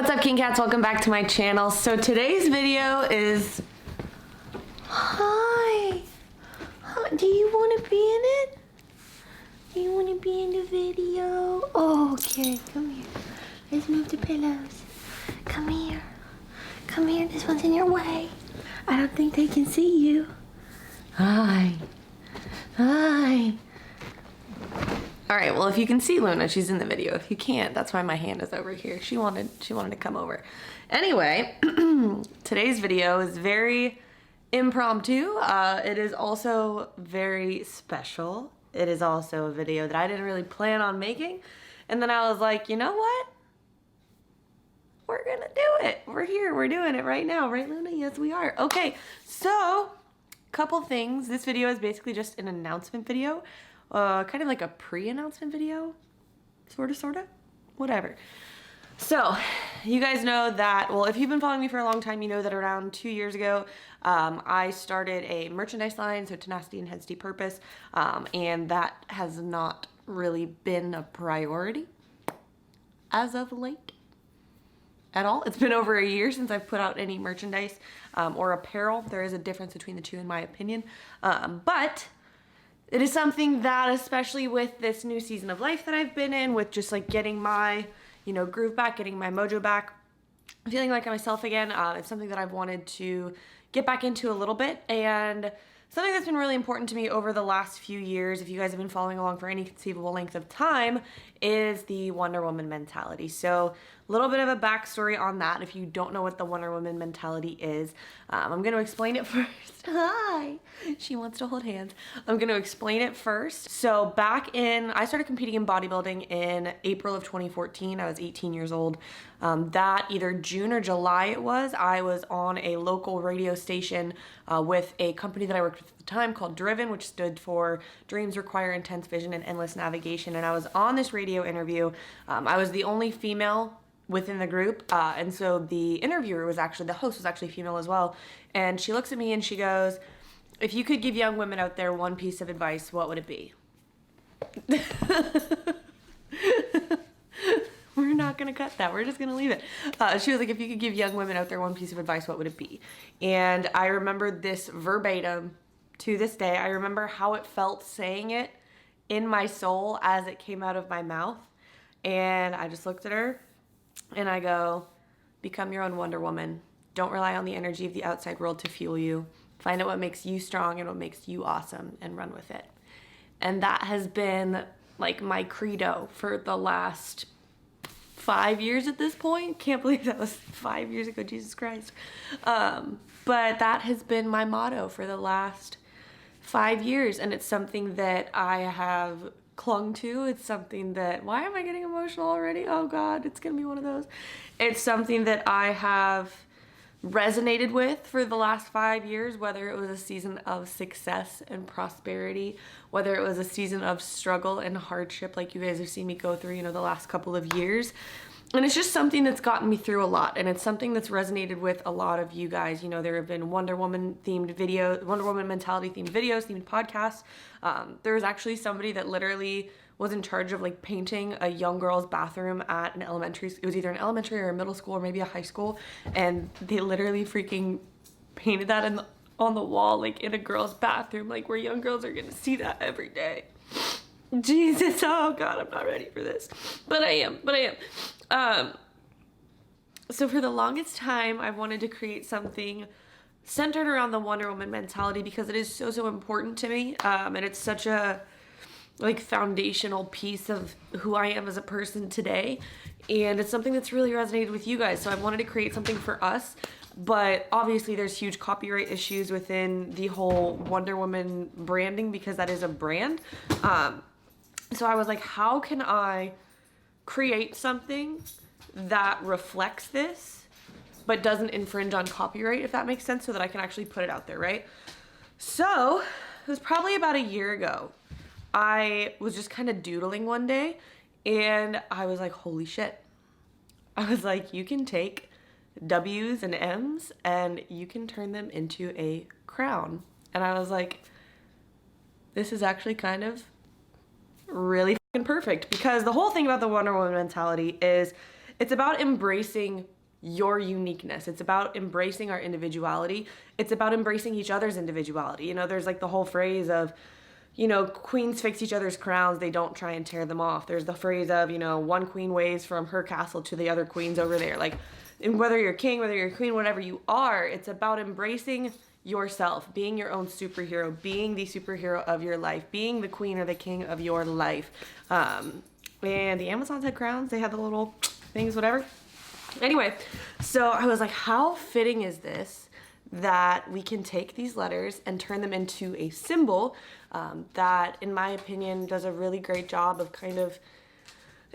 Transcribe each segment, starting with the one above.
What's up, King Cats? Welcome back to my channel. So today's video is... Hi! Do you want to be in it? Do you want to be in the video? Oh, okay. Come here. Let's move the pillows. Come here. Come here. This one's in your way. I don't think they can see you. Hi. Hi. All right, well, if you can see Luna, she's in the video. If you can't, that's why my hand is over here. She wanted to come over. Anyway, today's video is very impromptu. It is also very special. It is also a video that I didn't really plan on making. And then I was like, you know what? We're gonna do it. We're here, we're doing it right now. Right, Luna? Yes, we are. Okay, so, couple things. This video is basically just an announcement video. Kind of like a pre-announcement video, sorta, whatever. So, you guys know that, well, if you've been following me for a long time, you know that around 2 years ago, I started a merchandise line, so Tenacity and Intensity Purpose, and that has not really been a priority as of late at all. It's been over a year since I've put out any merchandise or apparel. There is a difference between the two, in my opinion, but it is something that, especially with this new season of life that I've been in, with just like getting my, groove back, getting my mojo back, feeling like myself again, it's something that I've wanted to get back into a little bit, and something that's been really important to me over the last few years, if you guys have been following along for any conceivable length of time, is the Wonder Woman mentality. So a little bit of a backstory on that if you don't know what the Wonder Woman mentality is. I'm going to explain it first. Hi! She wants to hold hands. I'm going to explain it first. So I started competing in bodybuilding in April of 2014. I was 18 years old. That either June or July I was on a local radio station with a company that I worked with at the time called Driven, which stood for Dreams Require Intense Vision and Endless Navigation. And I was on this radio interview. I was the only female within the group, and so the host was actually female as well, and she looks at me and she goes, if you could give young women out there one piece of advice, what would it be? We're not gonna cut that, we're just gonna leave it. She was like, if you could give young women out there one piece of advice, what would it be? And I remembered this verbatim to this day. I remember how it felt saying it in my soul as it came out of my mouth, and I just looked at her and I go, become your own Wonder Woman. Don't rely on the energy of the outside world to fuel you. Find out what makes you strong and what makes you awesome and run with it. And that has been like my credo for the last 5 years at this point. Can't believe that was 5 years ago, Jesus Christ. But that has been my motto for the last 5 years, and it's something that I have clung to. It's something that, why am I getting emotional already? Oh God, it's gonna be one of those. It's something that I have resonated with for the last 5 years, whether it was a season of success and prosperity, whether it was a season of struggle and hardship like you guys have seen me go through, the last couple of years. And it's just something that's gotten me through a lot, and it's something that's resonated with a lot of you guys. There have been Wonder Woman themed videos, Wonder Woman mentality themed videos, themed podcasts. There was actually somebody that literally was in charge of like painting a young girl's bathroom at an elementary. It was either an elementary or a middle school or maybe a high school, and they literally freaking painted that on the wall, like in a girl's bathroom, like where young girls are gonna see that every day. Jesus, oh God, I'm not ready for this, but I am. So for the longest time, I've wanted to create something centered around the Wonder Woman mentality because it is so important to me, and it's such a foundational piece of who I am as a person today, and it's something that's really resonated with you guys. So I wanted to create something for us, but obviously there's huge copyright issues within the whole Wonder Woman branding because that is a brand. So I was like, how can I create something that reflects this but doesn't infringe on copyright, if that makes sense, so that I can actually put it out there, right? So it was probably about a year ago. I was just kind of doodling one day and I was like, holy shit. I was like, you can take W's and M's and you can turn them into a crown. And I was like, this is actually kind of really fucking perfect, because the whole thing about the Wonder Woman mentality is it's about embracing your uniqueness. It's about embracing our individuality. It's about embracing each other's individuality. You know, there's like the whole phrase of, you know, queens fix each other's crowns, they don't try and tear them off. There's the phrase of, you know, one queen waves from her castle to the other queens over there. Like, and whether you're king, whether you're queen, whatever you are, it's about embracing yourself, being your own superhero, being the superhero of your life, being the queen or the king of your life. And the Amazons had crowns, they had the little things, whatever. Anyway, so I was like, how fitting is this that we can take these letters and turn them into a symbol that, in my opinion, does a really great job of kind of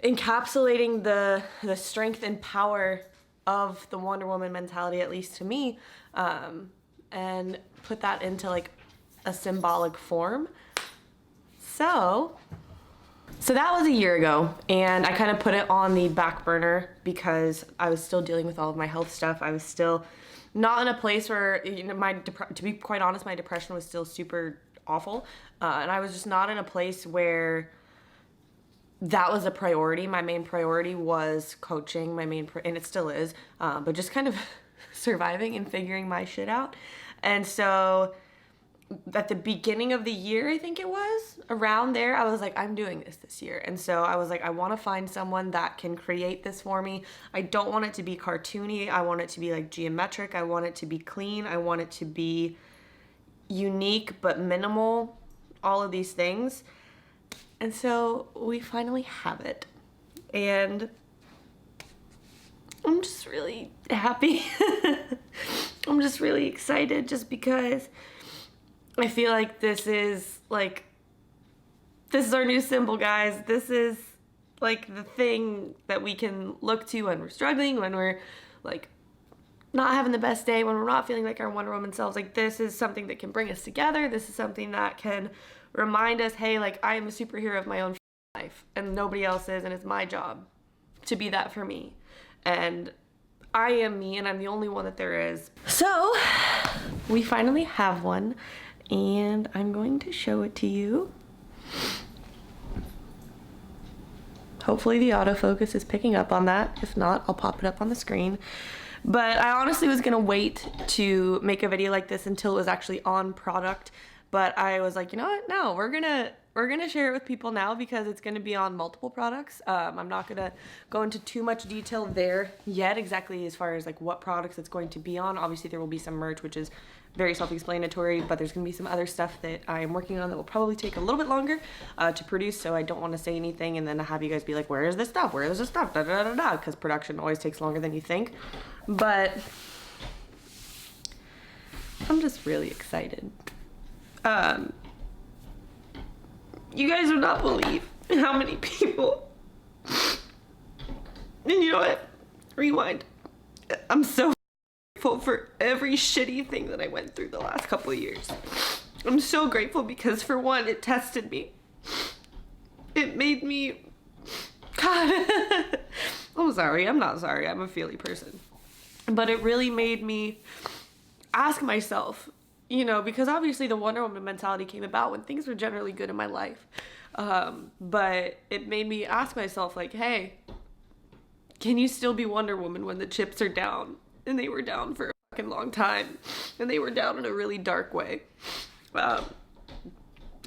encapsulating the strength and power of the Wonder Woman mentality, at least to me, and put that into like a symbolic form. So that was a year ago, and I kind of put it on the back burner because I was still dealing with all of my health stuff. I was still not in a place where, you know, to be quite honest, my depression was still super awful, and I was just not in a place where that was a priority. My main priority was coaching, and it still is, but just kind of surviving and figuring my shit out. And so at the beginning of the year, I think it was, around there, I was like, I'm doing this year. And so I was like, I want to find someone that can create this for me. I don't want it to be cartoony. I want it to be like geometric. I want it to be clean. I want it to be unique but minimal, all of these things. And so we finally have it. And I'm just really happy. I'm just really excited just because I feel like this is our new symbol, guys. This is like the thing that we can look to when we're struggling, when we're like not having the best day, when we're not feeling like our Wonder Woman selves. Like, this is something that can bring us together. This is something that can remind us, hey, like, I am a superhero of my own life and nobody else is, and it's my job to be that for me. And I am me, and I'm the only one that there is. So we finally have one, and I'm going to show it to you. Hopefully the autofocus is picking up on that. If not, I'll pop it up on the screen. But I honestly was gonna wait to make a video like this until it was actually on product. But I was like, you know what? No, we're gonna share it with people now because it's gonna be on multiple products. I'm not gonna go into too much detail there yet, exactly as far as like what products it's going to be on. Obviously there will be some merch, which is very self-explanatory, but there's gonna be some other stuff that I am working on that will probably take a little bit longer to produce, so I don't want to say anything and then have you guys be like, where is this stuff? Where is this stuff? Da da da da, because production always takes longer than you think. But I'm just really excited. You guys would not believe how many people, and you know what? Rewind. I'm so grateful for every shitty thing that I went through the last couple of years. I'm so grateful because, for one, it tested me. It made me, God, I'm sorry, I'm not sorry, I'm a feely person. But it really made me ask myself, you know, because obviously the Wonder Woman mentality came about when things were generally good in my life. But it made me ask myself, like, hey, can you still be Wonder Woman when the chips are down? And they were down for a fucking long time. And they were down in a really dark way. And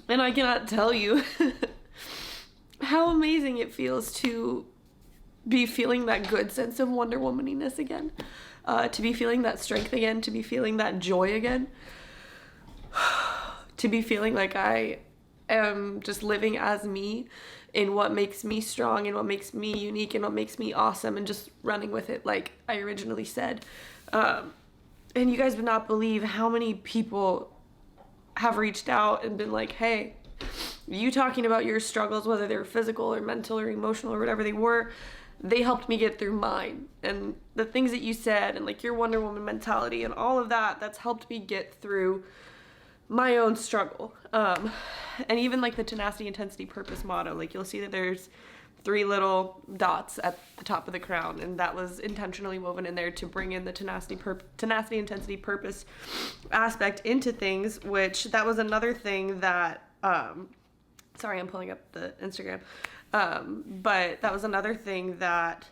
I cannot tell you how amazing it feels to be feeling that good sense of Wonder Womaniness again. To be feeling that strength again. To be feeling that joy again. To be feeling like I am just living as me in what makes me strong and what makes me unique and what makes me awesome, and just running with it like I originally said. And you guys would not believe how many people have reached out and been like, hey, you talking about your struggles, whether they were physical or mental or emotional or whatever they were, they helped me get through mine. And the things that you said and like your Wonder Woman mentality and all of that, that's helped me get through my own struggle. And even like the Tenacity, Intensity, Purpose motto, like you'll see that there's 3 little dots at the top of the crown, and that was intentionally woven in there to bring in the tenacity, intensity, purpose aspect into things, which that was another thing that, sorry, I'm pulling up the Instagram, but that was another thing that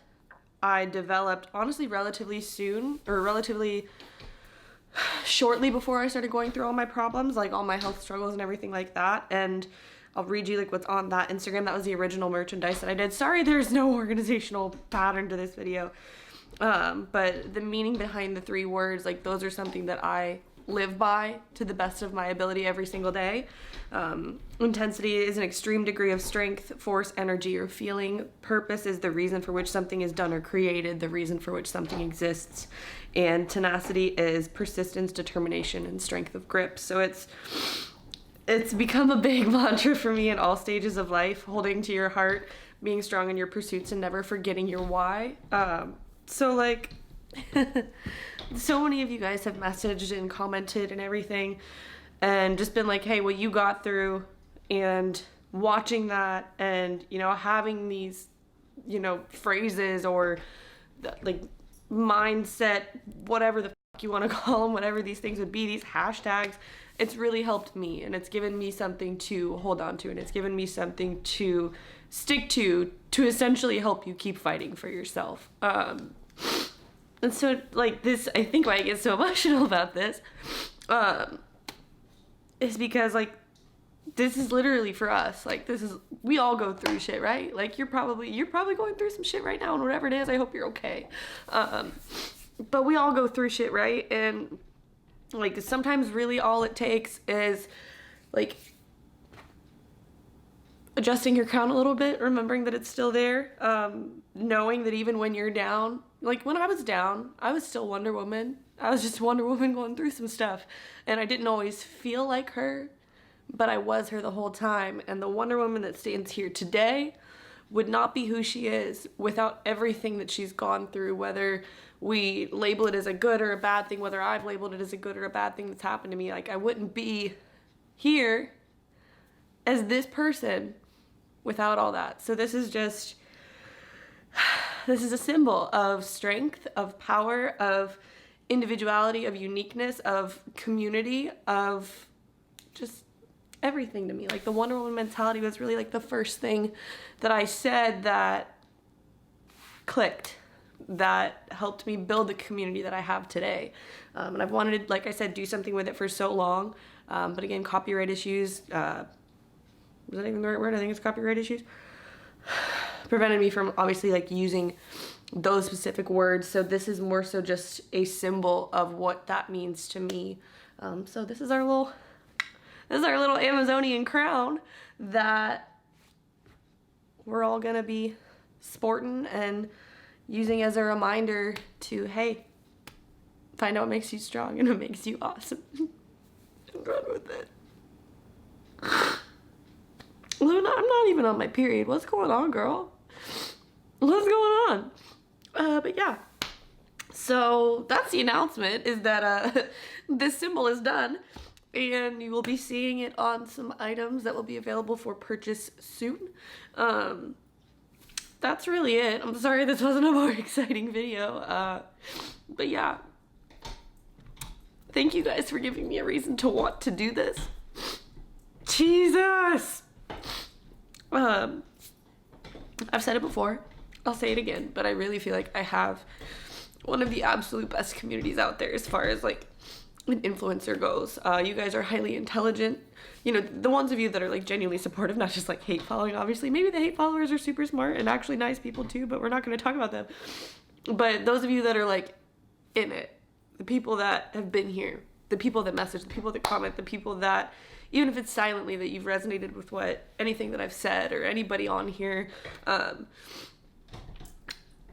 I developed honestly relatively soon, or relatively shortly before I started going through all my problems, like all my health struggles and everything like that. And I'll read you like what's on that Instagram. That was the original merchandise that I did. Sorry, there's no organizational pattern to this video. But the meaning behind the 3 words, like those are something that I live by to the best of my ability every single day. Intensity is an extreme degree of strength, force, energy, or feeling. Purpose is the reason for which something is done or created, the reason for which something exists. And tenacity is persistence, determination, and strength of grip. So it's become a big mantra for me in all stages of life, holding to your heart, being strong in your pursuits, and never forgetting your why. So like, so many of you guys have messaged and commented and everything, and just been like, hey, what you got through, and watching that, and, you know, having these, you know, phrases or like mindset, whatever the fuck you want to call them, whatever these things would be, these hashtags, it's really helped me, and it's given me something to hold on to, and it's given me something to stick to essentially help you keep fighting for yourself. And so, like, this, I think why I get so emotional about this, is because, like, this is literally for us. Like, this is, we all go through shit, right? Like, you're probably going through some shit right now, and whatever it is, I hope you're okay. But we all go through shit, right? And, like, sometimes really all it takes is, like, adjusting your crown a little bit, remembering that it's still there, knowing that even when you're down, like when I was down, I was still Wonder Woman. I was just Wonder Woman going through some stuff, and I didn't always feel like her, but I was her the whole time. And the Wonder Woman that stands here today would not be who she is without everything that she's gone through, whether we label it as a good or a bad thing, whether I've labeled it as a good or a bad thing that's happened to me. Like, I wouldn't be here as this person without all that. So this is just, this is a symbol of strength, of power, of individuality, of uniqueness, of community, of just everything to me. Like, the Wonder Woman mentality was really like the first thing that I said that clicked, that helped me build the community that I have today. And I've wanted to, like I said, do something with it for so long. But again, copyright issues, was that even the right word? I think it's copyright issues. Prevented me from obviously like using those specific words. So this is more so just a symbol of what that means to me. So this is our little Amazonian crown that we're all gonna be sporting and using as a reminder to, hey, find out what makes you strong and what makes you awesome. And run with it. Luna, I'm not even on my period. What's going on, girl? What's going on? But yeah. So that's the announcement, is that this symbol is done, and you will be seeing it on some items that will be available for purchase soon. That's really it. I'm sorry this wasn't a more exciting video. But yeah. Thank you guys for giving me a reason to want to do this. Jesus! I've said it before, I'll say it again, but I really feel like I have one of the absolute best communities out there as far as like an influencer goes. You guys are highly intelligent. You know, the ones of you that are like genuinely supportive, not just like hate following, obviously. Maybe the hate followers are super smart and actually nice people too, but we're not going to talk about them. But those of you that are like in it, the people that have been here, the people that message, the people that comment, the people that, even if it's silently, that you've resonated with anything that I've said or anybody on here,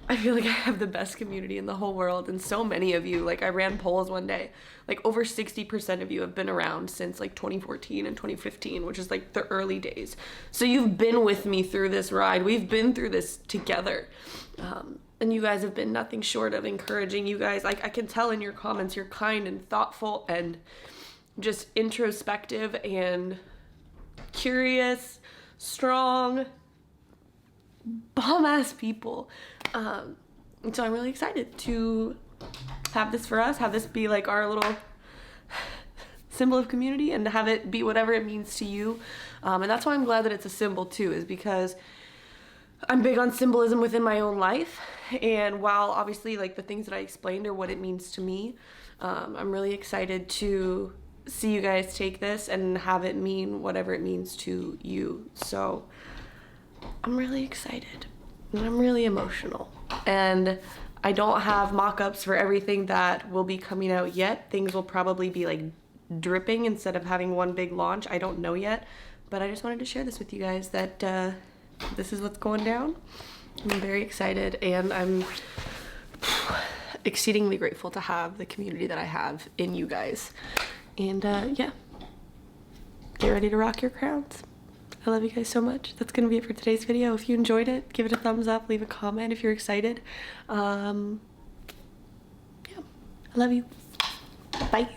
I feel like I have the best community in the whole world. And so many of you, like I ran polls one day, like over 60% of you have been around since like 2014 and 2015, which is like the early days. So you've been with me through this ride. We've been through this together. And you guys have been nothing short of encouraging. You guys, like I can tell in your comments, you're kind and thoughtful and just introspective and curious, strong, bomb-ass people. And so I'm really excited to have this for us, have this be like our little symbol of community, and have it be whatever it means to you. And that's why I'm glad that it's a symbol too, is because I'm big on symbolism within my own life, and while obviously like the things that I explained are what it means to me, I'm really excited to see you guys take this and have it mean whatever it means to you. So I'm really excited and I'm really emotional, and I don't have mock-ups for everything that will be coming out yet. Things will probably be like dripping instead of having one big launch. I don't know yet, but I just wanted to share this with you guys that this is what's going down. I'm very excited, and I'm exceedingly grateful to have the community that I have in you guys. And yeah, get ready to rock your crowns. I love you guys so much. That's gonna be it for today's video. If you enjoyed it, give it a thumbs up, leave a comment if you're excited. Yeah, I love you. Bye.